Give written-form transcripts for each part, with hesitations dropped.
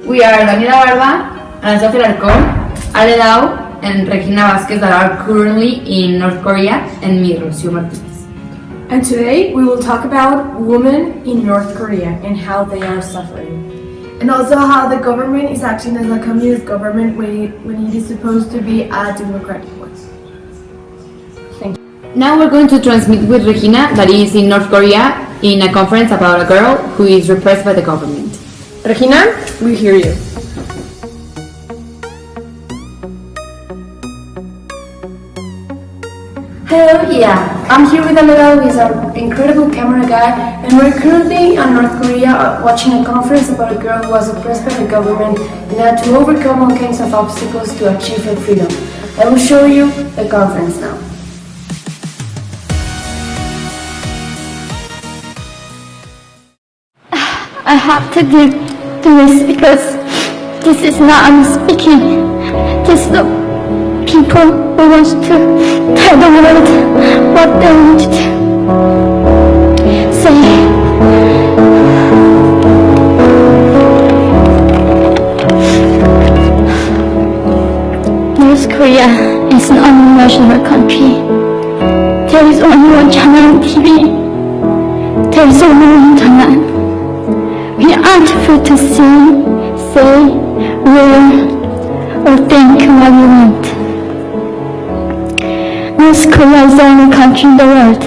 We are Daniela Barba and Sofia Alarcon, Alejandra and Regina Vazquez that are currently in North Korea, and me, Rocio Martinez. And today we will talk about women in North Korea and how they are suffering. And also how the government is acting as a communist government when it is supposed to be a democratic one. Thank you. Now we're going to transmit with Regina that is in North Korea in a conference about a girl who is repressed by the government. Regina, we hear you. Hello, yeah, I'm here with Daniela, who is an incredible camera guy, and we're currently in North Korea watching a conference about a girl who was oppressed by the government and had to overcome all kinds of obstacles to achieve her freedom. I will show you the conference now. I have to do this because this is not I'm speaking. This is the people who want to tell the world what they want to say. North Korea is an unimaginable country. There is only one channel on TV. There is only one internet. We aren't free to see, say, wear, or think what we want. North Korea is the only country in the world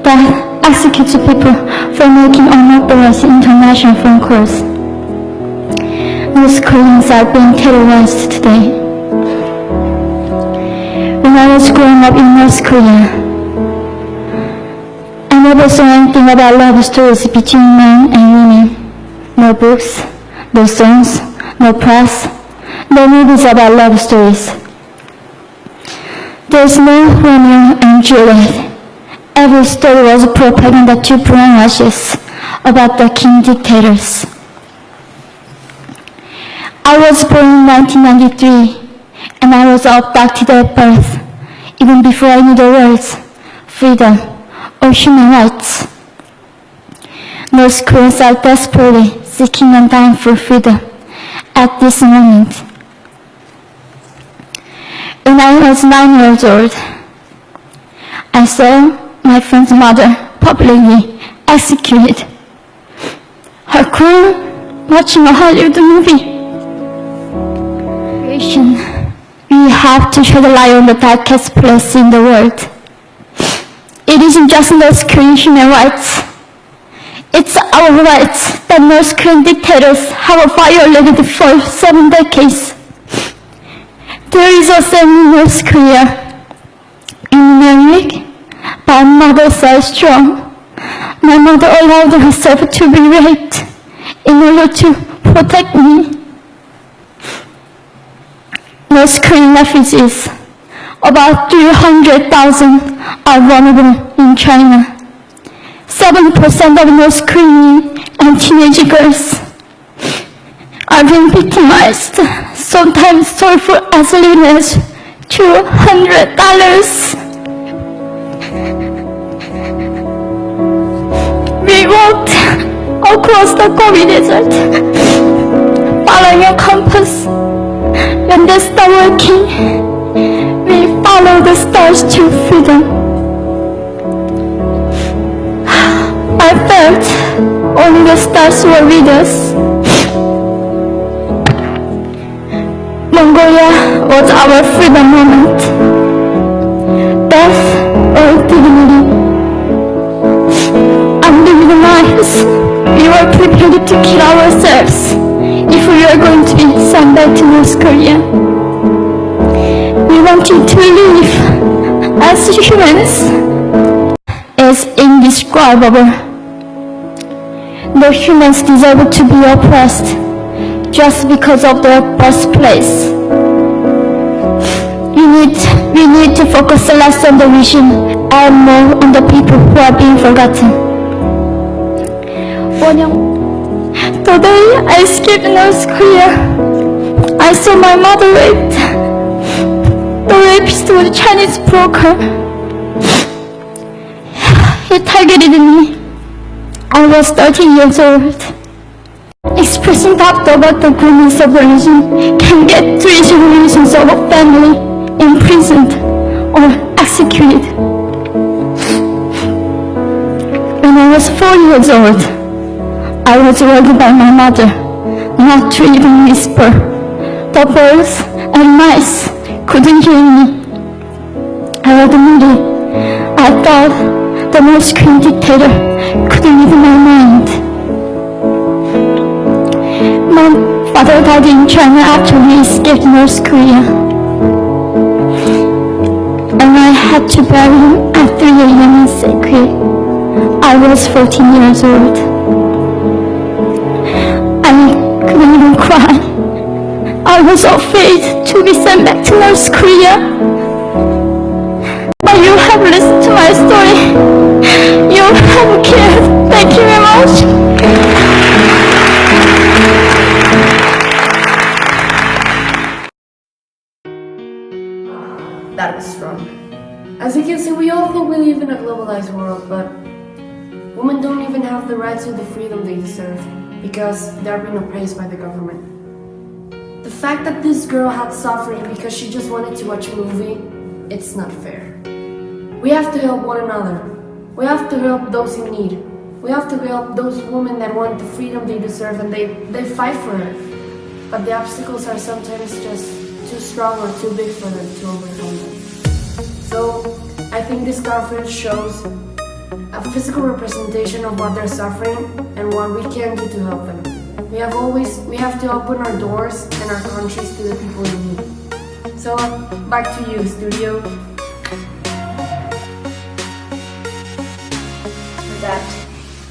that executes people for making unauthorized international phone calls. North Koreans are being terrorized today. When I was growing up in North Korea, I never saw anything about love stories between men and women. No books, no songs, no press, no movies about love stories. There's no Romeo and Juliet. Every story was propaganda to brainwashes about the king dictators. I was born in 1993, and I was abducted at birth, even before I knew the words freedom or human rights. North Koreans are desperately seeking and dying for freedom at this moment. When I was 9 years old, I saw my friend's mother publicly executed. Her crew watching a Hollywood movie. We have to shed a light on the darkest place in the world. It isn't just North Korean human rights. It's our rights that North Korean dictators have violated for 7 decades. There is a saying in North Korea, "In weak, but mothers are strong." My mother allowed herself to be raped in order to protect me. North Korean refugees, about 300,000, are vulnerable in China. 7% of North Korean and teenage girls are being victimized, sometimes sold for as little as $200. We walked across the Gobi Desert, following a compass. When they stopped working, we followed the stars to freedom. I felt only the stars were with us. Mongolia was our freedom moment. Death or dignity. Under the knives, we were prepared to kill ourselves if we were going to be sent back to North Korea. We wanted to live as humans. It's indescribable. No humans deserve to be oppressed just because of their birthplace. We need to focus less on the regime and more on the people who are being forgotten. Today I escaped North Korea. I saw my mother raped. The rapist was a Chinese broker. He targeted me. I was 13 years old. person top about the women's operation can get 3 generations of a family imprisoned or executed. When I was 4 years old, I was warned by my mother not to even whisper. The birds and mice couldn't hear me. I was moody. I thought the North Korean dictator couldn't read my mind. My father died in China after we escaped North Korea, and I had to bury him at 3 a.m. in secret. I was 14 years old. I couldn't even cry. I was afraid to be sent back to North Korea. But you have listened to my story. You have cared. Thank you very much. That was strong. As you can see, we all think we live in a globalized world, but women don't even have the rights or the freedom they deserve because they are being oppressed by the government. The fact that this girl had suffering because she just wanted to watch a movie, it's not fair. We have to help one another. We have to help those in need. We have to help those women that want the freedom they deserve and they fight for it. But the obstacles are sometimes just too strong or too big for them to overcome them. So I think this conference shows a physical representation of what they're suffering and what we can do to help them. We have to open our doors and our countries to the people in need. So back to you, studio.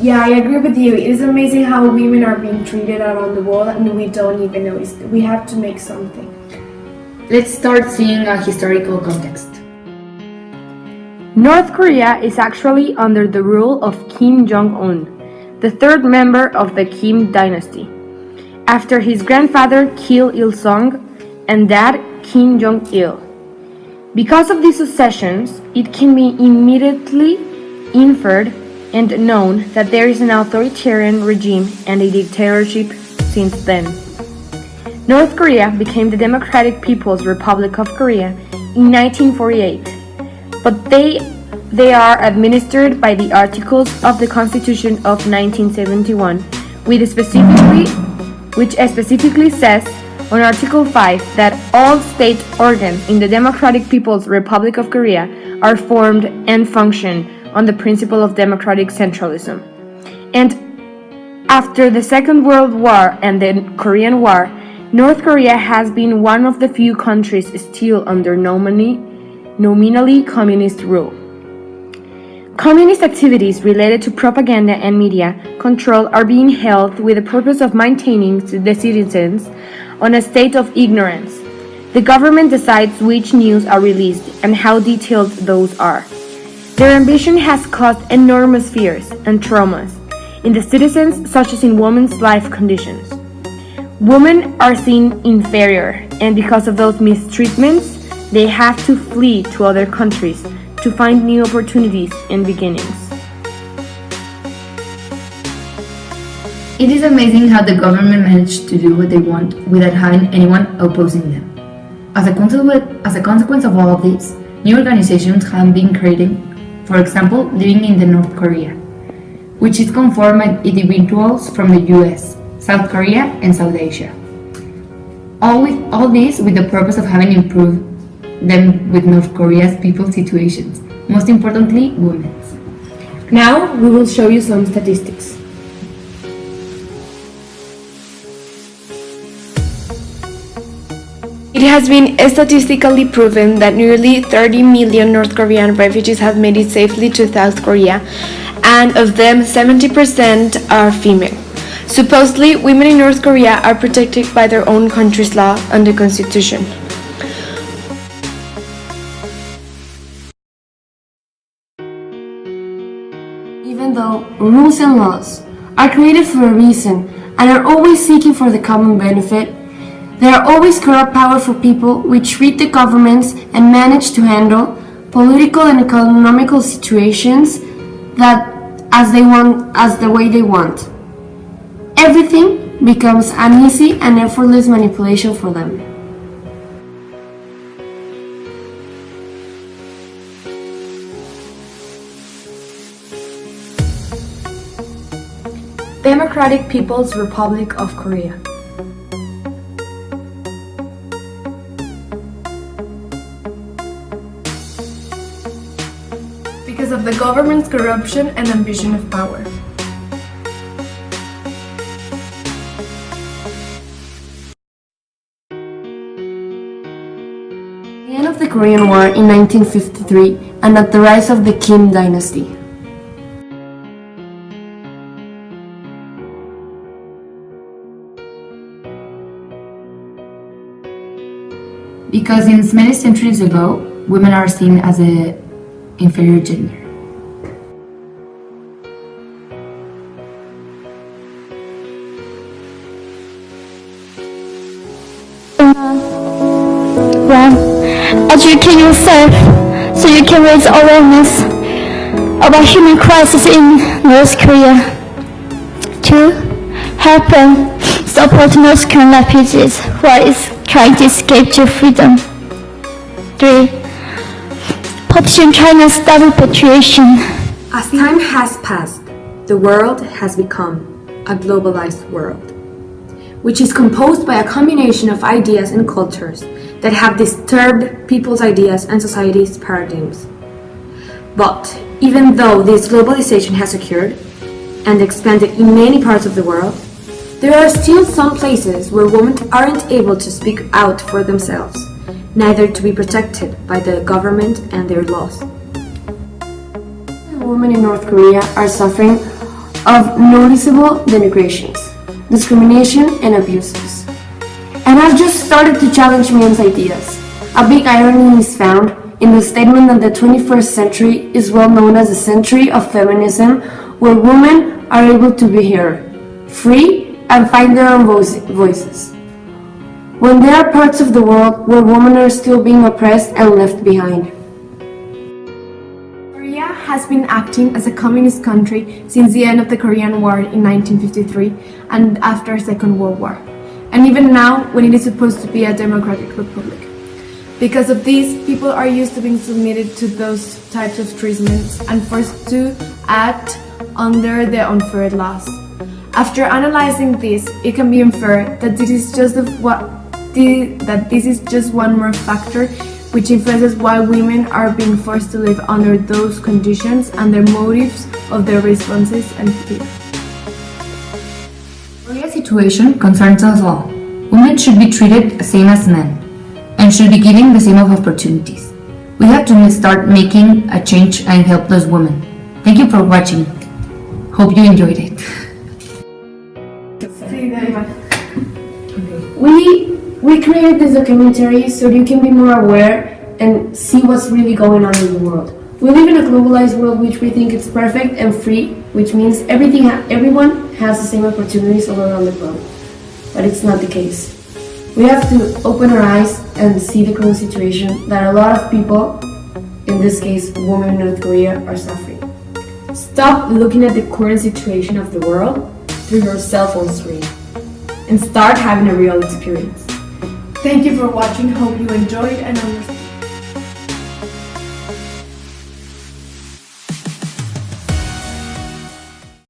Yeah, I agree with you. It is amazing how women are being treated around the world and we don't even know it. We have to make something. Let's start seeing a historical context. North Korea is actually under the rule of Kim Jong-un, the third member of the Kim dynasty, after his grandfather Kim Il-sung and dad Kim Jong-il. Because of these successions, it can be immediately inferred and known that there is an authoritarian regime and a dictatorship since then. North Korea became the Democratic People's Republic of Korea in 1948, but they are administered by the Articles of the Constitution of 1971, which specifically says on Article 5 that all state organs in the Democratic People's Republic of Korea are formed and function on the principle of democratic centralism. And after the Second World War and the Korean War, North Korea has been one of the few countries still under nominally communist rule. Communist activities related to propaganda and media control are being held with the purpose of maintaining the citizens on a state of ignorance. The government decides which news are released and how detailed those are. Their ambition has caused enormous fears and traumas in the citizens, such as in women's life conditions. Women are seen inferior, and because of those mistreatments, they have to flee to other countries to find new opportunities and beginnings. It is amazing how the government managed to do what they want without having anyone opposing them. As a consequence of all of this, new organizations have been created, for example, living in the North Korea, which is conformed by individuals from the US, South Korea, and South Asia. All this with the purpose of having improved them with North Korea's people's situations, most importantly, women's. Now we will show you some statistics. It has been statistically proven that nearly 30 million North Korean refugees have made it safely to South Korea, and of them 70% are female. Supposedly, women in North Korea are protected by their own country's law and the constitution. Even though rules and laws are created for a reason and are always seeking for the common benefit, there are always corrupt, powerful people which treat the governments and manage to handle political and economical situations as the way they want. Everything becomes an easy and effortless manipulation for them. Democratic People's Republic of Korea. Because of the government's corruption and ambition of power. The end of the Korean War in 1953 and at the rise of the Kim dynasty. Because since many centuries ago, women are seen as an inferior gender. One, educate yourself so you can raise awareness about human crisis in North Korea. 2. Help and support North Korean refugees who are trying to escape to freedom. 3. Petition China's double repatriation. As time has passed, the world has become a globalized world, which is composed by a combination of ideas and cultures that have disturbed people's ideas and society's paradigms. But even though this globalization has occurred and expanded in many parts of the world, there are still some places where women aren't able to speak out for themselves, neither to be protected by the government and their laws. Women in North Korea are suffering of noticeable denigrations, discrimination, and abuses. And I've just started to challenge men's ideas. A big irony is found in the statement that the 21st century is well known as the century of feminism, where women are able to be heard, free, and find their own voices. When there are parts of the world where women are still being oppressed and left behind. Korea has been acting as a communist country since the end of the Korean War in 1953 and after Second World War, and even now when it is supposed to be a democratic republic. Because of this, people are used to being submitted to those types of treatments and forced to act under the unfair laws. After analyzing this, it can be inferred that this is just one more factor which influences why women are being forced to live under those conditions and the motives of their responses and fear. Korea's situation concerns us all. Women should be treated the same as men and should be given the same of opportunities. We have to start making a change and help those women. Thank you for watching. Hope you enjoyed it. We created this documentary so you can be more aware and see what's really going on in the world. We live in a globalized world which we think it's perfect and free, which means everyone has the same opportunities all around the globe. But it's not the case. We have to open our eyes and see the current situation that a lot of people, in this case women in North Korea, are suffering. Stop looking at the current situation of the world through your cell phone screen and start having a real experience. Thank you for watching. Hope you enjoyed and understood.